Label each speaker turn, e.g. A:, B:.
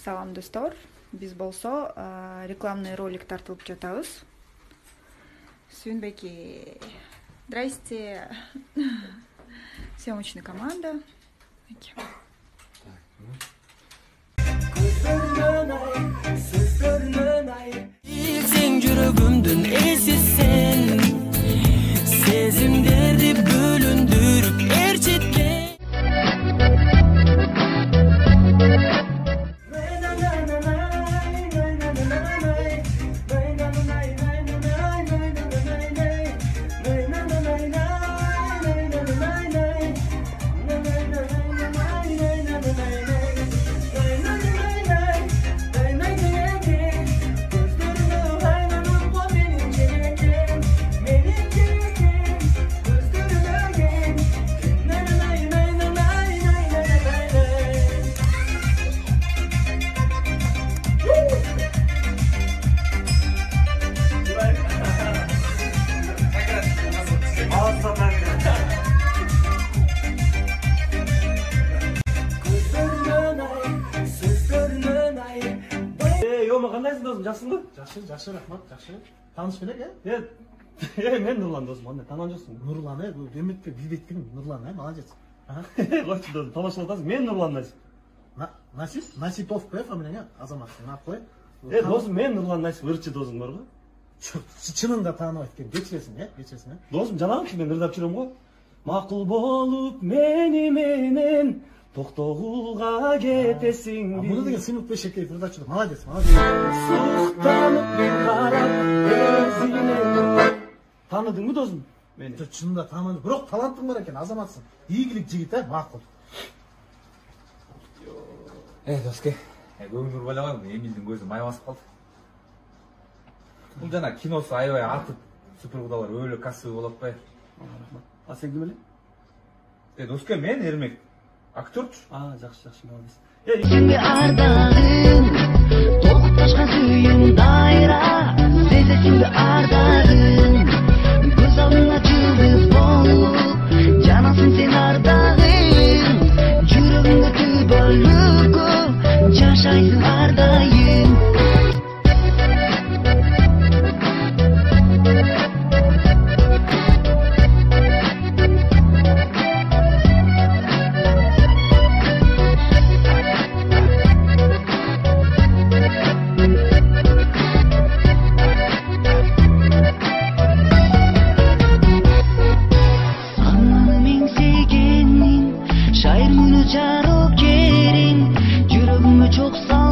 A: Салам достор. Биз болсо рекламный ролик тартылып жатабыз. Сүйүнбеки. Здрасте. Съемочная команда.
B: Sen жүрөгүмдүн эсисен, сезимдерди бөлүндүрүп ээрчиткен.
C: Кандайсың досым, жакшысыңбы?
D: Жакшы, рахмат, жакшы. Тааныш белек,
C: Мен Нурлан досым, андай таанып жүрсүң.
D: Нурлан, бул Деметке бизбеттигим Нурлан, молодец.
C: Койчу досум, тамашалап атасың. Мен Нурлан Насип.
D: Насип? Насипов фамилияң, Азамат. Кой.
C: Досым, мен Нурлан Насип, ырчы досуң барбы?
D: Чынында таанып айткем, кечиресиң,
C: Досым, жанагынчы мен ырдап жүрөм го. Макул болуп мени менен токтогулга кетесиң.
D: Муну деген Сыймык Бешекеев ырдап жүрдү. Молодец.
C: Суктанып карап өзүнө. Тааныдыңбы досум? Мени.
D: Чынында тааныдым. Бирок талантың бар экен, Азаматсың. Ийгилик жигит, макул.
E: Доске, көңүл байлабайм, Эмилдин көзү май басып калды. Бул жана киносу аябай атып, супер кудалар өлө кассовый болуп атпайбы?
C: А сен ким эле?
E: Доске, мен Эрмек. Актёрчу.
C: Жакшы, молодец.
B: Сенге ардагым, токташкан сүйүм дайра, сезесиңби ардагым, көз алдыңа жылдыз болуп, жанасың сен ардагым, жүрөгүңдө түбөлүккө, жашайсың ардайым. Çok sağ